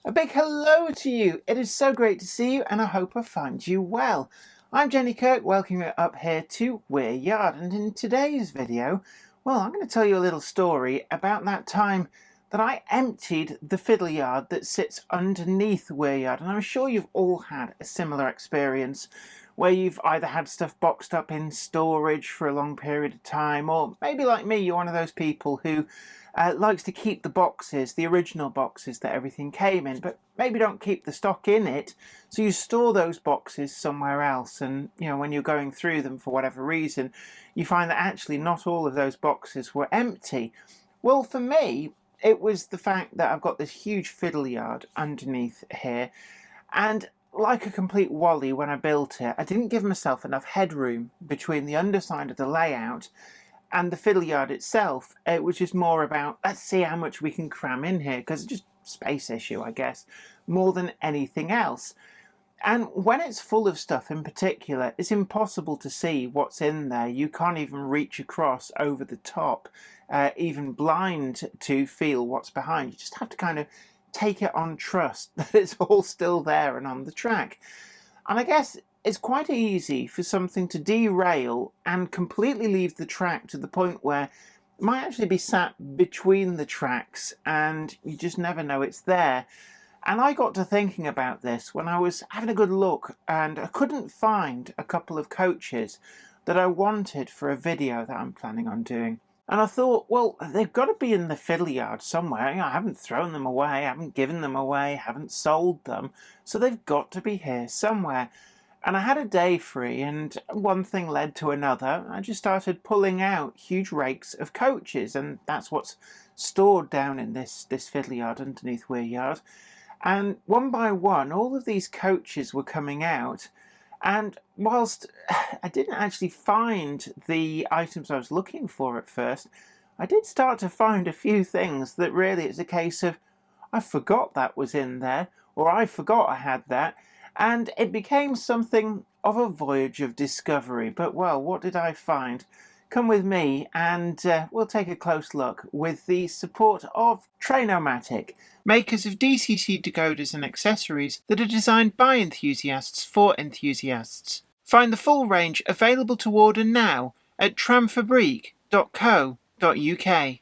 A big hello to you. It is so great to see you and I hope I find you well. I'm Jenny Kirk, welcoming you up here to Weir Yard, and in today's video, well, I'm going to tell you a little story about that time that I emptied the fiddle yard that sits underneath Weir Yard, and I'm sure you've all had a similar experience where you've either had stuff boxed up in storage for a long period of time, or maybe like me, you're one of those people who likes to keep the boxes, the original boxes that everything came in, but maybe don't keep the stock in it, so you store those boxes somewhere else, and when you're going through them for whatever reason, you find that actually not all of those boxes were empty. Well, for me, it was the fact that I've got this huge fiddle yard underneath here, and like a complete wally when I built it, I didn't give myself enough headroom between the underside of the layout and the fiddle yard itself. It was just more about, let's see how much we can cram in here, because it's just a space issue, I guess, more than anything else. And when it's full of stuff in particular, it's impossible to see what's in there. You can't even reach across over the top, even blind to feel what's behind. You just have to kind of take it on trust that it's all still there and on the track. And I guess it's quite easy for something to derail and completely leave the track to the point where it might actually be sat between the tracks and you just never know it's there. And I got to thinking about this when I was having a good look, and I couldn't find a couple of coaches that I wanted for a video that I'm planning on doing. And I thought, well, they've got to be in the fiddle yard somewhere. I haven't thrown them away, I haven't given them away, haven't sold them, so they've got to be here somewhere. And I had a day free, and one thing led to another. I just started pulling out huge rakes of coaches, and that's what's stored down in this fiddle yard underneath Weir Yard. And one by one, all of these coaches were coming out. And whilst I didn't actually find the items I was looking for at first, I did start to find a few things that really it's a case of, I forgot that was in there, or I forgot I had that. And it became something of a voyage of discovery. But well, what did I find? Come with me and we'll take a close look with the support of Trainomatic, makers of DCT decoders and accessories that are designed by enthusiasts for enthusiasts. Find the full range available to order now at tramfabrique.co.uk.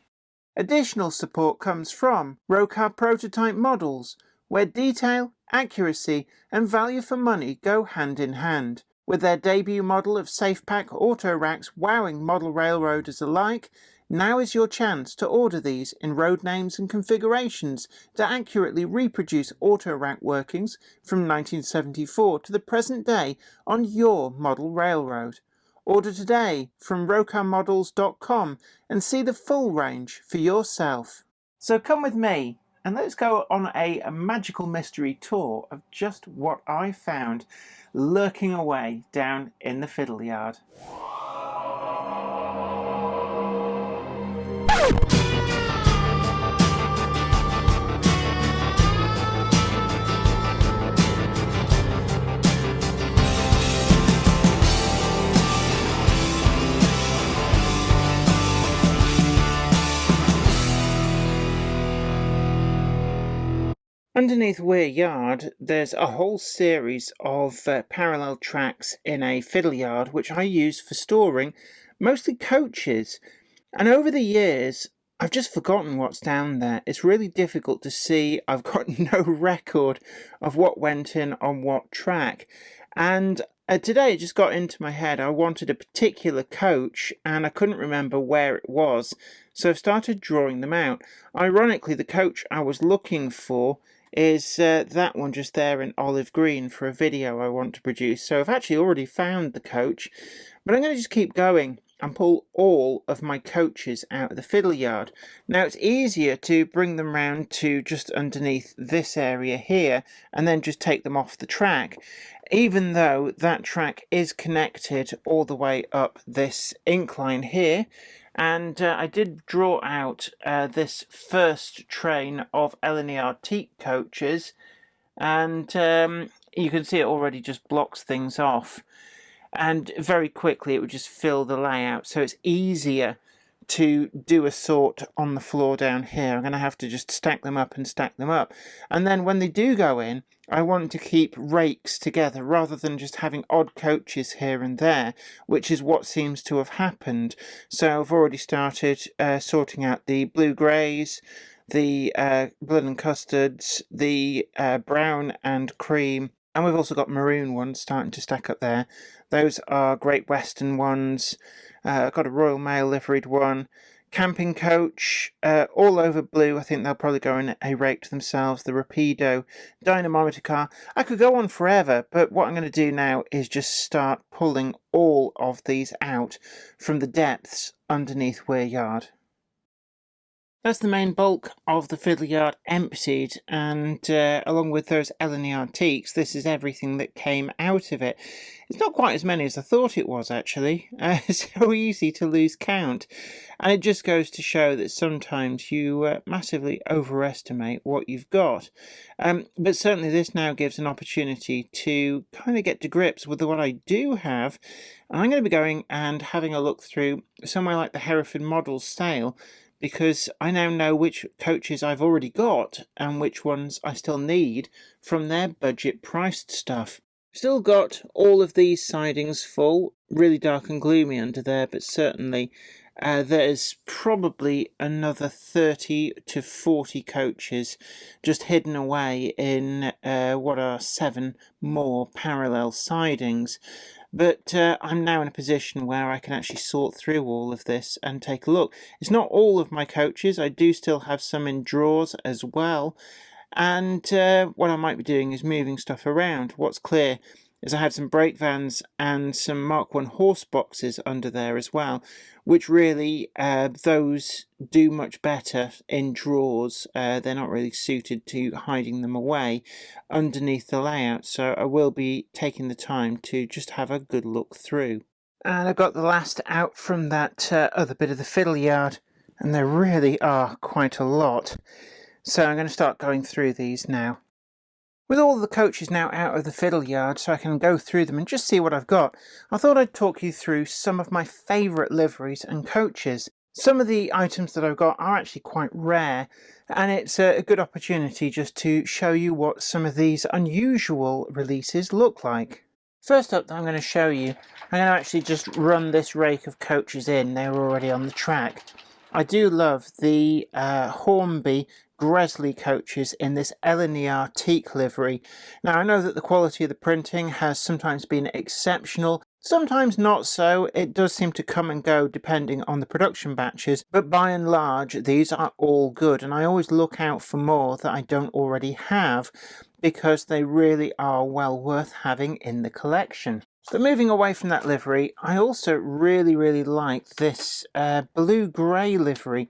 Additional support comes from Rocar Prototype Models, where detail, accuracy and value for money go hand in hand. With their debut model of SafePack auto racks wowing model railroaders alike, now is your chance to order these in road names and configurations to accurately reproduce auto rack workings from 1974 to the present day on your model railroad. Order today from rocarmodels.com and see the full range for yourself. So come with me and let's go on a magical mystery tour of just what I found lurking away down in the fiddle yard. Underneath Weir Yard, there's a whole series of parallel tracks in a fiddle yard which I use for storing mostly coaches. And over the years, I've just forgotten what's down there. It's really difficult to see. I've got no record of what went in on what track. And today it just got into my head. I wanted a particular coach and I couldn't remember where it was. So I've started drawing them out. Ironically, the coach I was looking for is that one just there in olive green for a video I want to produce. So I've actually already found the coach, but I'm going to just keep going and pull all of my coaches out of the fiddle yard. Now it's easier to bring them round to just underneath this area here and then just take them off the track, even though that track is connected all the way up this incline here. And I did draw out this first train of linear teak coaches, and you can see it already just blocks things off, and very quickly it would just fill the layout, so it's easier to do a sort on the floor down here. I'm going to have to just stack them up and stack them up. And then when they do go in, I want to keep rakes together rather than just having odd coaches here and there, which is what seems to have happened. So I've already started sorting out the blue greys, the blood and custards, the brown and cream, and we've also got maroon ones starting to stack up there. Those are Great Western ones. I've got a Royal Mail liveried one. Camping coach, all over blue. I think they'll probably go in a rake to themselves. The Rapido, dynamometer car. I could go on forever, but what I'm going to do now is just start pulling all of these out from the depths underneath Weir Yard. That's the main bulk of the Fiddle Yard emptied, and along with those Eleni antiques, this is everything that came out of it. It's not quite as many as I thought it was, actually. So easy to lose count. And it just goes to show that sometimes you massively overestimate what you've got. But certainly this now gives an opportunity to kind of get to grips with what I do have. And I'm going to be going and having a look through somewhere like the Hereford Models sale, because I now know which coaches I've already got and which ones I still need from their budget priced stuff. Still got all of these sidings full, really dark and gloomy under there, but certainly there's probably another 30 to 40 coaches just hidden away in what are 7 more parallel sidings. But I'm now in a position where I can actually sort through all of this and take a look. It's not all of my coaches. I do still have some in drawers as well. And what I might be doing is moving stuff around. What's clear is I have some brake vans and some Mark 1 horse boxes under there as well, which really, those do much better in drawers. They're not really suited to hiding them away underneath the layout, so I will be taking the time to just have a good look through. And I've got the last out from that other bit of the Fiddle Yard, and there really are quite a lot. So I'm going to start going through these now. With all the coaches now out of the Fiddle Yard, so I can go through them and just see what I've got, I thought I'd talk you through some of my favourite liveries and coaches. Some of the items that I've got are actually quite rare, and it's a good opportunity just to show you what some of these unusual releases look like. First up that I'm going to show you, I'm going to actually just run this rake of coaches in. They're already on the track. I do love the Hornby Gresley coaches in this Eleni teak livery. Now I know that the quality of the printing has sometimes been exceptional, sometimes not so. It does seem to come and go depending on the production batches, but by and large these are all good, and I always look out for more that I don't already have, because they really are well worth having in the collection. But moving away from that livery, I also really like this blue-grey livery.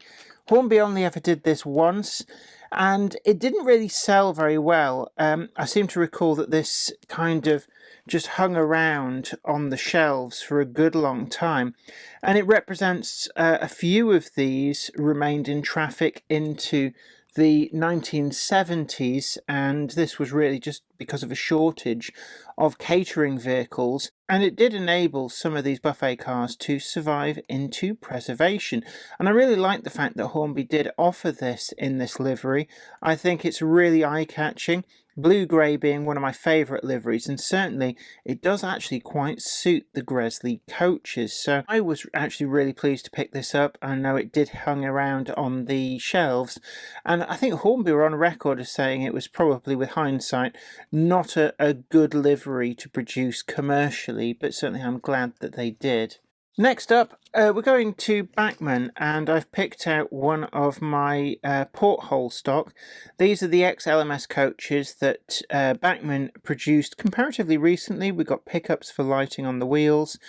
Hornby only ever did this once, and it didn't really sell very well. I seem to recall that this kind of just hung around on the shelves for a good long time, and it represents a few of these remained in traffic into the 1970s, and this was really just because of a shortage of catering vehicles, and it did enable some of these buffet cars to survive into preservation. And I really like the fact that Hornby did offer this in this livery. I think it's really eye-catching, blue-grey being one of my favourite liveries, and certainly it does actually quite suit the Gresley coaches. So I was actually really pleased to pick this up. I know it did hang around on the shelves, and I think Hornby were on record as saying it was probably, with hindsight, not a good livery to produce commercially, but certainly I'm glad that they did. Next up, we're going to Bachmann, and I've picked out one of my porthole stock. These are the ex-LMS coaches that Bachmann produced comparatively recently. We got pickups for lighting on the wheels,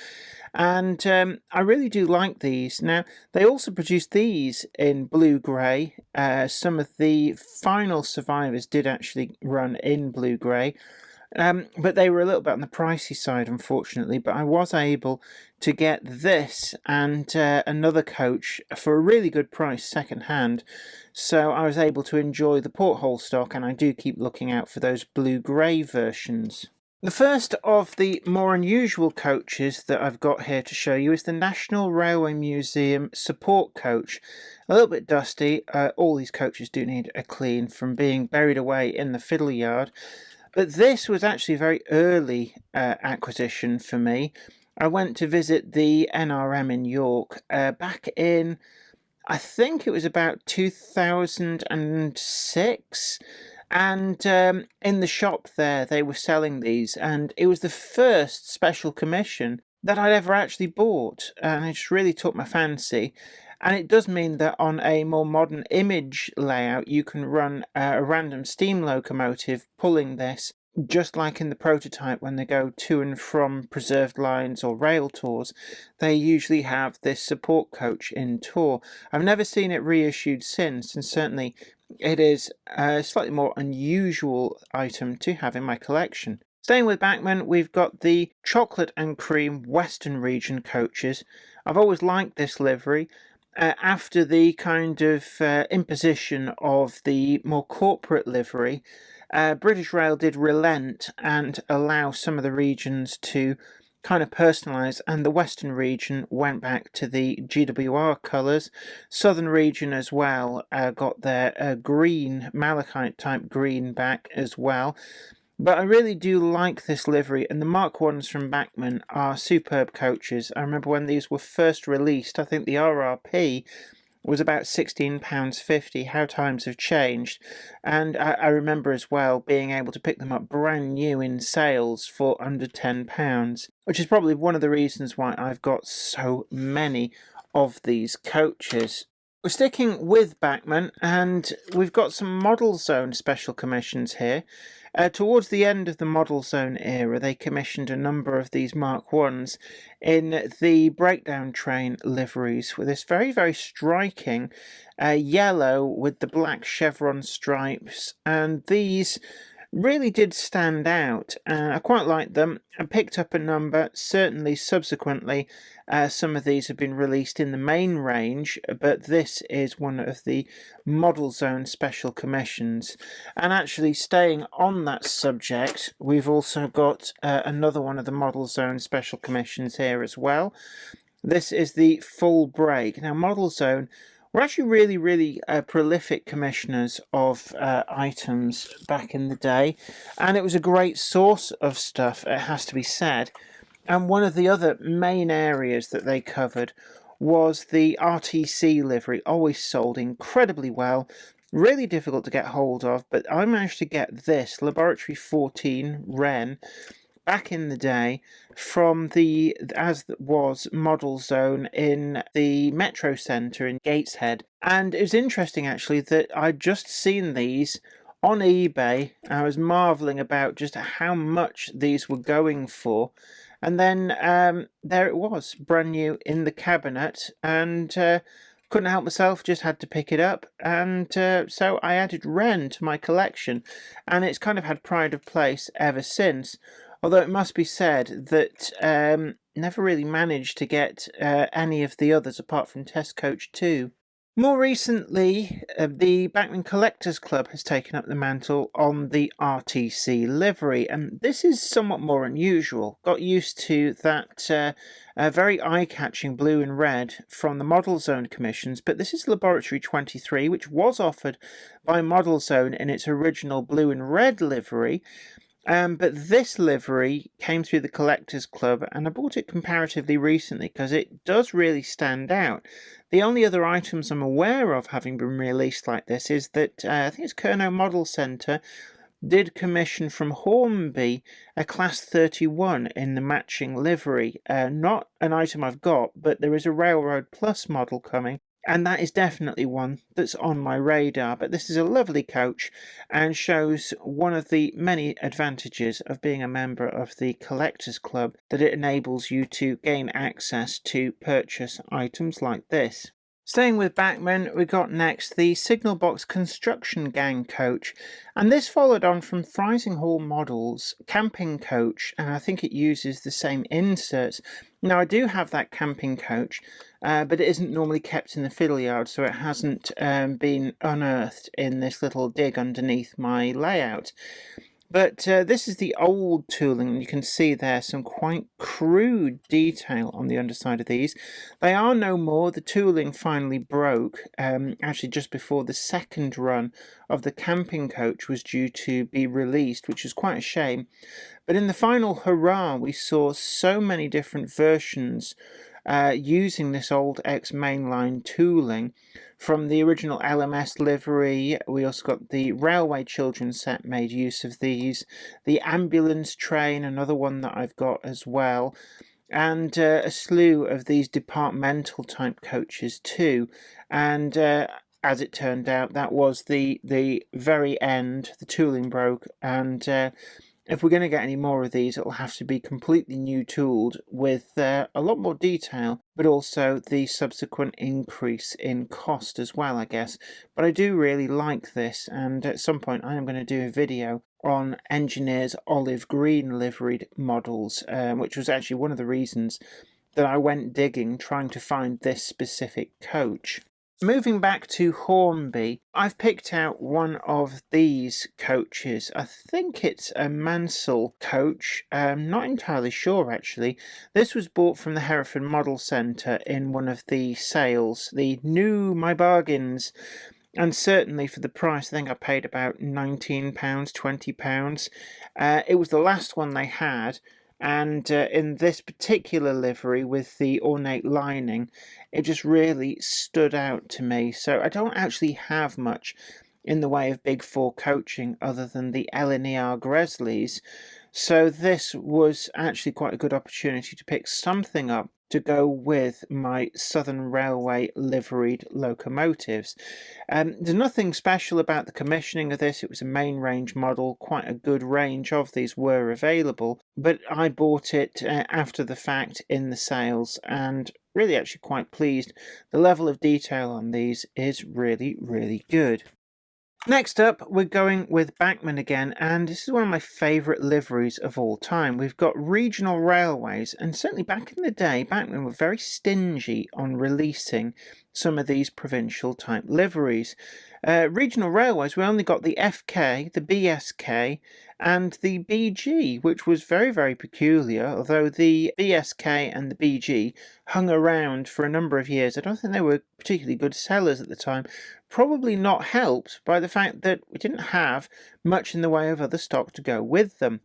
and I really do like these. Now, they also produced these in blue-grey. Some of the final survivors did actually run in blue-grey. But they were a little bit on the pricey side, unfortunately, but I was able to get this and another coach for a really good price second hand, so I was able to enjoy the porthole stock, and I do keep looking out for those blue-grey versions. The first of the more unusual coaches that I've got here to show you is the National Railway Museum support coach. A little bit dusty. All these coaches do need a clean from being buried away in the Fiddle yard. But this was actually a very early acquisition for me. I went to visit the NRM in York back in, I think it was about 2006. And in the shop there, they were selling these, and it was the first special commission that I'd ever actually bought, and it just really took my fancy. And it does mean that on a more modern image layout, you can run a random steam locomotive pulling this, just like in the prototype when they go to and from preserved lines or rail tours. They usually have this support coach in tour. I've never seen it reissued since, and certainly it is a slightly more unusual item to have in my collection. Staying with Bachmann, we've got the chocolate and cream Western region coaches. I've always liked this livery. After the kind of imposition of the more corporate livery, British Rail did relent and allow some of the regions to kind of personalised, and the Western region went back to the GWR colours. Southern region as well got their green, malachite type green back as well. But I really do like this livery, and the Mark 1s from Bachmann are superb coaches. I remember when these were first released, I think the RRP was about £16.50. How times have changed. And I remember as well being able to pick them up brand new in sales for under £10, which is probably one of the reasons why I've got so many of these coaches. We're sticking with Bachmann, and we've got some Model Zone special commissions here. Towards the end of the Model Zone era, they commissioned a number of these Mark 1s in the breakdown train liveries with this very, very striking yellow with the black chevron stripes, and these really did stand out. I quite liked them. I picked up a number. Certainly subsequently some of these have been released in the main range, but this is one of the Model Zone special commissions. And actually, staying on that subject, we've also got another one of the Model Zone special commissions here as well. This is the Full Break. Now, Model Zone were actually really prolific commissioners of items back in the day, and it was a great source of stuff, it has to be said. And one of the other main areas that they covered was the RTC livery, always sold incredibly well, really difficult to get hold of, but I managed to get this Laboratory 14 Wren back in the day from the, as was Model Zone in the Metro Centre in Gateshead. And it was interesting actually that I'd just seen these on eBay. I was marvelling about just how much these were going for. And then there it was, brand new in the cabinet, and couldn't help myself, just had to pick it up, and so I added Wren to my collection, and it's kind of had pride of place ever since. Although it must be said that never really managed to get any of the others apart from Test Coach 2. More recently, the Bachmann Collectors Club has taken up the mantle on the RTC livery, and this is somewhat more unusual. Got used to that very eye-catching blue and red from the Model Zone commissions, but this is Laboratory 23, which was offered by Model Zone in its original blue and red livery. But this livery came through the Collectors Club, and I bought it comparatively recently because it does really stand out. The only other items I'm aware of having been released like this is that I think it's Kernow Model Centre did commission from Hornby a Class 31 in the matching livery. Not an item I've got, but there is a Railroad Plus model coming, and that is definitely one that's on my radar. But this is a lovely coach and shows one of the many advantages of being a member of the Collectors Club, that it enables you to gain access to purchase items like this. Staying with Bachmann, we got next the Signal Box Construction Gang coach, and this followed on from Freising Hall Models camping coach, and I think it uses the same inserts. Now, I do have that camping coach, but it isn't normally kept in the fiddle yard, so it hasn't been unearthed in this little dig underneath my layout. But this is the old tooling, and you can see there some quite crude detail on the underside of these. They are no more. The tooling finally broke, actually just before the second run of the camping coach was due to be released, which is quite a shame. But in the final hurrah, we saw so many different versions using this old X mainline tooling. From the original LMS livery, we also got the Railway Children's set made use of these, the ambulance train, another one that I've got as well, and a slew of these departmental type coaches too. And as it turned out, that was the very end. The tooling broke, and if we're going to get any more of these, it'll have to be completely new tooled with a lot more detail, but also the subsequent increase in cost as well, I guess. But I do really like this, and at some point I am going to do a video on Engineer's olive green liveried models, which was actually one of the reasons that I went digging trying to find this specific coach. Moving back to Hornby, I've picked out one of these coaches. I think it's a Mansell coach. I'm not entirely sure actually. This was bought from the Hereford Model Centre in one of the sales, the new My Bargains. And certainly for the price, I think I paid about £19, £20. It was the last one they had. And in this particular livery with the ornate lining, it just really stood out to me. So I don't actually have much in the way of Big Four coaching other than the LNER Gresleys. So this was actually quite a good opportunity to pick something up to go with my Southern Railway liveried locomotives. There's nothing special about the commissioning of this. It was a main range model. Quite a good range of these were available, but I bought it after the fact in the sales, and really actually quite pleased. The level of detail on these is really, really good. Next up, we're going with Bachmann again, and this is one of my favourite liveries of all time. We've got regional railways, and certainly back in the day, Bachmann were very stingy on releasing some of these provincial type liveries. Regional railways, we only got the FK, the BSK, and the BG, which was very, very peculiar, although the BSK and the BG hung around for a number of years. I don't think they were particularly good sellers at the time, probably not helped by the fact that we didn't have much in the way of other stock to go with them.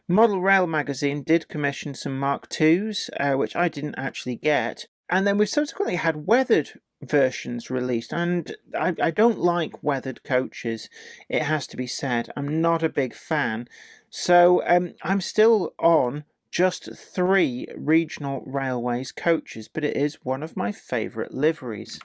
Model Rail magazine did commission some Mark IIs, which I didn't actually get, and then we've subsequently had weathered versions released, and I don't like weathered coaches, it has to be said. I'm not a big fan, so I'm still on just 3 regional railways coaches, but it is one of my favourite liveries.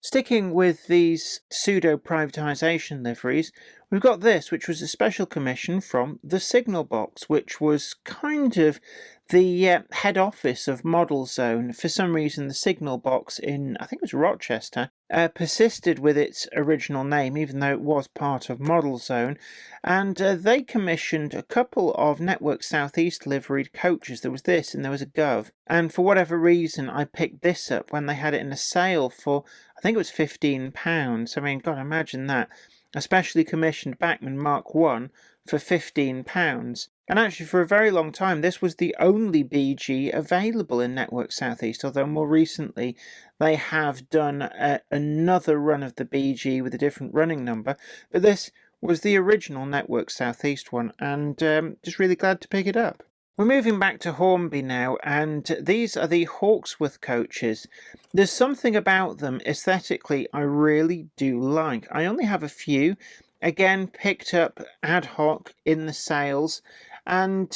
Sticking with these pseudo-privatisation liveries, we've got this, which was a special commission from the Signal Box, which was kind of the head office of Model Zone. For some reason, the Signal Box in, I think it was Rochester, persisted with its original name, even though it was part of Model Zone, and they commissioned a couple of Network Southeast liveried coaches. There was this and there was a Gov, and for whatever reason, I picked this up when they had it in a sale for, I think it was £15. I mean, God, imagine that. A specially commissioned Bachmann Mark I for £15. And actually, for a very long time, this was the only BG available in Network Southeast, although more recently they have done another run of the BG with a different running number. But this was the original Network Southeast one, and just really glad to pick it up. We're moving back to Hornby now, and these are the Hawksworth coaches. There's something about them aesthetically I really do like. I only have a few, again picked up ad hoc in the sales, and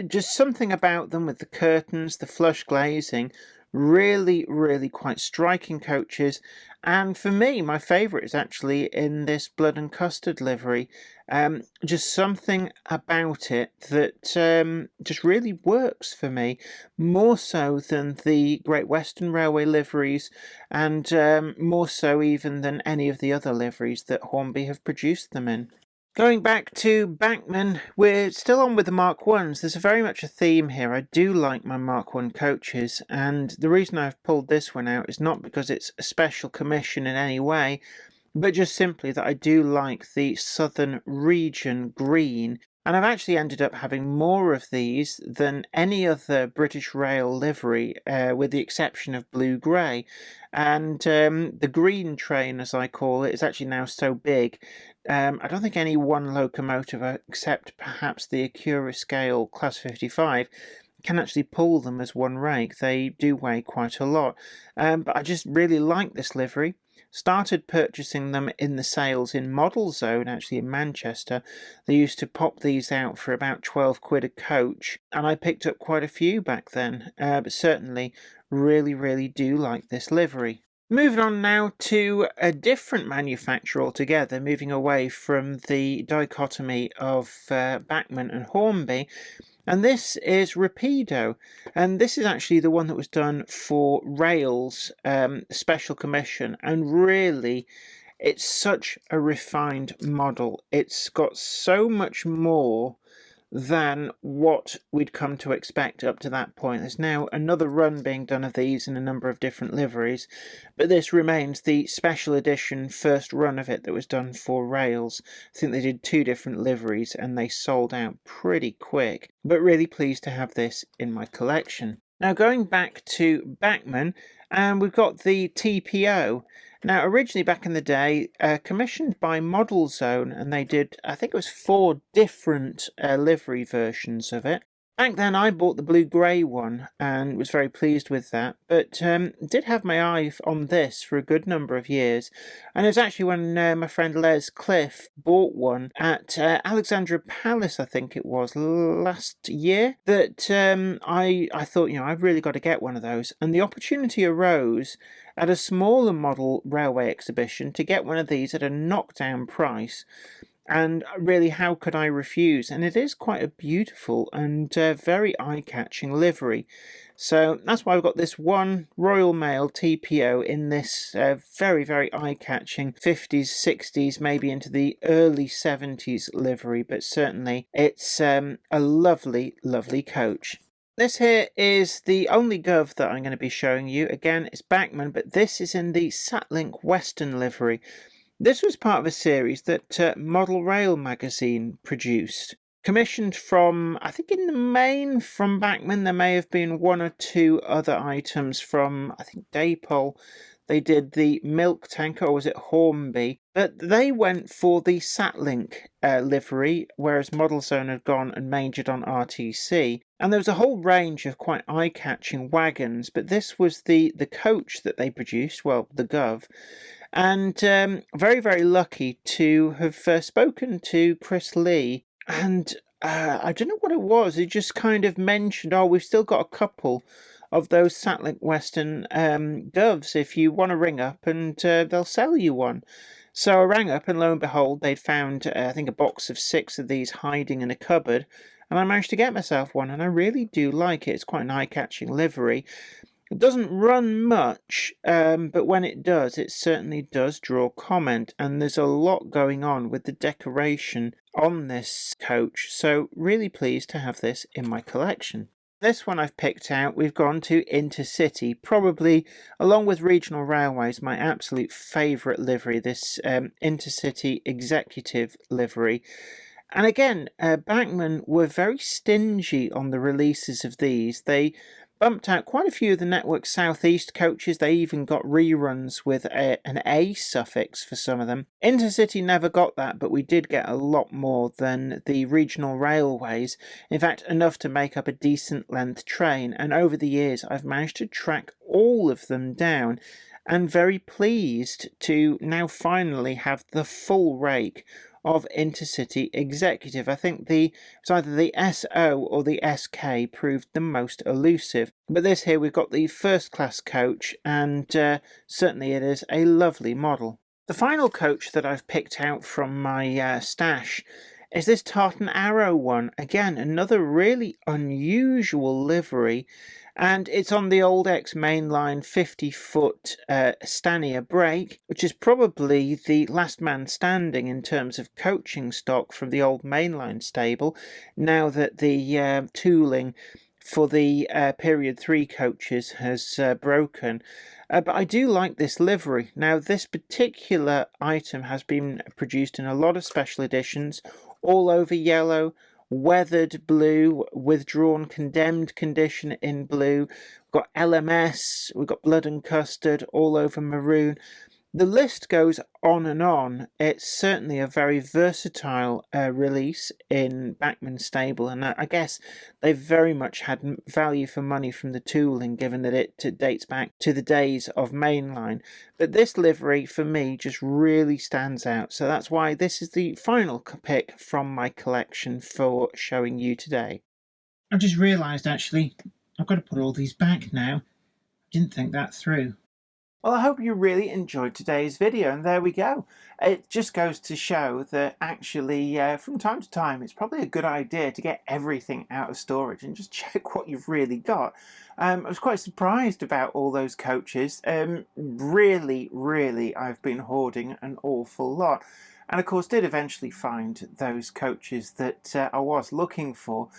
just something about them with the curtains, the flush glazing, really, really quite striking coaches. And for me, my favourite is actually in this Blood and Custard livery. Just something about it that just really works for me, more so than the Great Western Railway liveries, and more so even than any of the other liveries that Hornby have produced them in. Going back to Bachmann, we're still on with the Mark Is. There's very much a theme here. I do like my Mark I coaches, and the reason I've pulled this one out is not because it's a special commission in any way, but just simply that I do like the Southern Region green And I've actually ended up having more of these than any other British Rail livery, with the exception of blue-grey. And the green train, as I call it, is actually now so big. I don't think any one locomotive, except perhaps the Acura Scale Class 55, can actually pull them as one rake. They do weigh quite a lot. But I just really like this livery. Started purchasing them in the sales in Model Zone, actually in Manchester. They used to pop these out for about 12 quid a coach, and I picked up quite a few back then, but certainly really do like this livery. Moving on now to a different manufacturer altogether, moving away from the dichotomy of Bachmann and Hornby. And this is Rapido, and this is actually the one that was done for Rail's special commission, and really it's such a refined model. It's got so much more than what we'd come to expect up to that point. There's now another run being done of these in a number of different liveries, but this remains the special edition first run of it that was done for Rails. I think they did 2 different liveries and they sold out pretty quick, but really pleased to have this in my collection. Now going back to Bachmann, and we've got the TPO. Now, originally back in the day, commissioned by Model Zone, and they did, I think it was 4 different livery versions of it. Back then I bought the blue-grey one and was very pleased with that, but did have my eye on this for a good number of years. And it was actually when my friend Les Cliff bought one at Alexandra Palace, I think it was, last year, that I thought, you know, I've really got to get one of those. And the opportunity arose at a smaller model railway exhibition to get one of these at a knockdown price. And really, how could I refuse? And it is quite a beautiful and very eye-catching livery. So that's why I've got this one Royal Mail TPO in this very eye-catching 50s, 60s, maybe into the early 70s livery. But certainly it's a lovely coach. This here is the only Gov that I'm going to be showing you. Again, it's Bachmann, but this is in the Satlink Western livery. This was part of a series that Model Rail magazine produced. Commissioned from, I think in the main from Bachmann. There may have been 1 or 2 other items from, I think, Dapol. They did the milk tanker, or was it Hornby? But they went for the Satlink livery, whereas Model Zone had gone and majored on RTC. And there was a whole range of quite eye-catching wagons, but this was the coach that they produced, well, the Gov. And very lucky to have spoken to Chris Lee, and I don't know what it was. He just kind of mentioned, oh, we've still got a couple of those Satlink Western Govs if you want to ring up, and they'll sell you one. So I rang up, and lo and behold, they'd found, I think, a box of 6 of these hiding in a cupboard, and I managed to get myself one, and I really do like it. It's quite an eye-catching livery. It doesn't run much, but when it does, it certainly does draw comment, and there's a lot going on with the decoration on this coach, so really pleased to have this in my collection. This one I've picked out, we've gone to Intercity, probably, along with Regional Railways, my absolute favourite livery, this Intercity Executive livery. And again, Bachmann were very stingy on the releases of these. They bumped out quite a few of the Network Southeast coaches. They even got reruns with an A suffix for some of them. Intercity never got that, but we did get a lot more than the Regional Railways. In fact, enough to make up a decent length train. And over the years, I've managed to track all of them down, and very pleased to now finally have the full rake of Intercity Executive. I think it was either the SO or the SK proved the most elusive. But this here, we've got the first class coach, and certainly it is a lovely model. The final coach that I've picked out from my stash is this Tartan Arrow one. Again, another really unusual livery, and it's on the old ex-mainline 50-foot Stanier brake, which is probably the last man standing in terms of coaching stock from the old mainline stable, now that the tooling for the period 3 coaches has broken. But I do like this livery. Now, this particular item has been produced in a lot of special editions, all over yellow, weathered blue, withdrawn condemned condition in blue. We've got LMS, we've got blood and custard, all over maroon. The list goes on and on. It's certainly a very versatile release in Bachmann's stable, and I guess they've very much had value for money from the tooling, given that it dates back to the days of mainline. But this livery, for me, just really stands out, so that's why this is the final pick from my collection for showing you today. I've just realised, actually, I've got to put all these back now. Didn't think that through. Well, I hope you really enjoyed today's video, and there we go. It just goes to show that actually, from time to time, it's probably a good idea to get everything out of storage and just check what you've really got. I was quite surprised about all those coaches. Really, I've been hoarding an awful lot. And of course, did eventually find those coaches that I was looking for.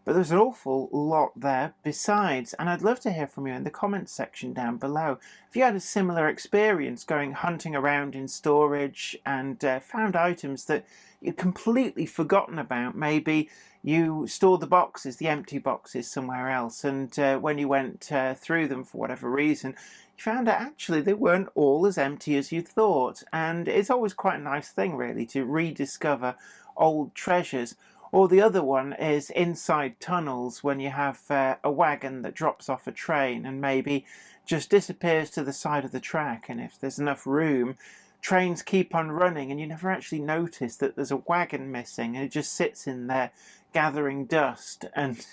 But there's an awful lot there besides, and I'd love to hear from you in the comments section down below. If you had a similar experience going hunting around in storage and found items that you'd completely forgotten about, maybe you stored the boxes, the empty boxes, somewhere else, and when you went through them for whatever reason, you found out actually they weren't all as empty as you thought. And it's always quite a nice thing, really, to rediscover old treasures. Or the other one is inside tunnels, when you have a wagon that drops off a train and maybe just disappears to the side of the track, and if there's enough room, trains keep on running and you never actually notice that there's a wagon missing, and it just sits in there gathering dust and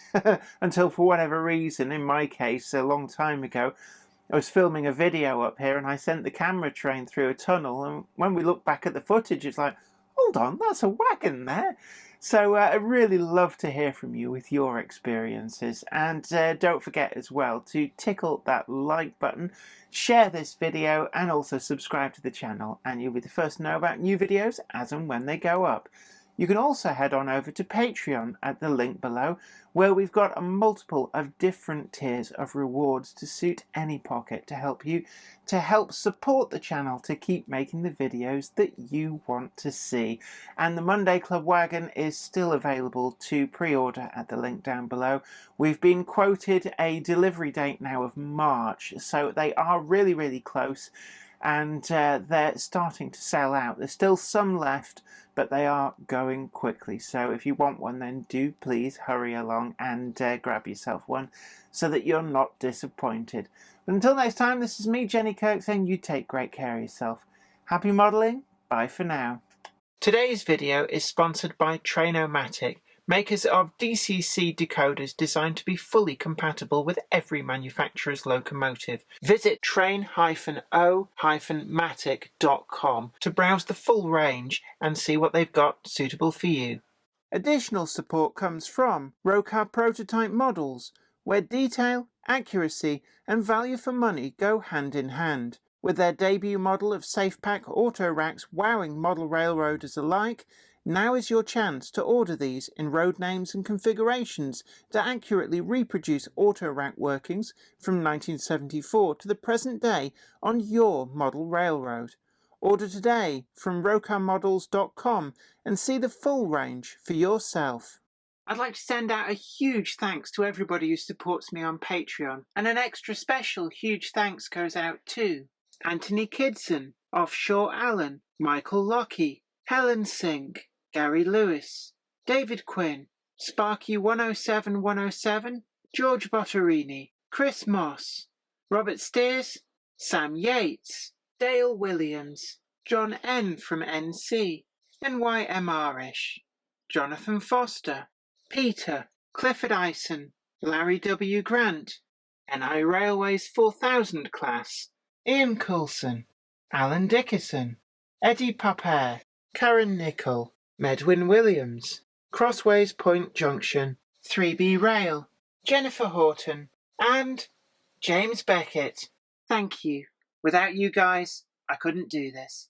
until, for whatever reason, in my case a long time ago, I was filming a video up here and I sent the camera train through a tunnel, and when we look back at the footage, it's like, hold on, that's a wagon there. So I'd really love to hear from you with your experiences, and don't forget as well to tickle that like button, share this video, and also subscribe to the channel, and you'll be the first to know about new videos as and when they go up. You can also head on over to Patreon at the link below, where we've got a multiple of different tiers of rewards to suit any pocket to help support the channel to keep making the videos that you want to see. And the Monday Club wagon is still available to pre-order at the link down below. We've been quoted a delivery date now of March, so they are really close, and they're starting to sell out. There's still some left, but they are going quickly, so if you want one, then do please hurry along and grab yourself one so that you're not disappointed. But until next time, this is me, Jenny Kirk, saying you take great care of yourself. Happy modelling, bye for now. Today's video is sponsored by Train-O-Matic, makers of DCC decoders designed to be fully compatible with every manufacturer's locomotive. Visit train-o-matic.com to browse the full range and see what they've got suitable for you. Additional support comes from Rocar Prototype Models, where detail, accuracy and value for money go hand in hand. With their debut model of SafePack auto racks wowing model railroaders alike, now is your chance to order these in road names and configurations to accurately reproduce auto rack workings from 1974 to the present day on your model railroad. Order today from rocarmodels.com and see the full range for yourself. I'd like to send out a huge thanks to everybody who supports me on Patreon, and an extra special huge thanks goes out to Anthony Kidson, Offshore Allen, Michael Lockie, Helen Sink, Gary Lewis, David Quinn, Sparky107107, George Botterini, Chris Moss, Robert Steers, Sam Yates, Dale Williams, John N from NC, NYMRish, Jonathan Foster, Peter, Clifford Ison, Larry W. Grant, NI Railways 4000 class, Ian Coulson, Alan Dickerson, Eddie Papere, Karen Nichol, Medwin Williams, Crossways Point Junction, 3B Rail, Jennifer Horton, and James Beckett. Thank you. Without you guys, I couldn't do this.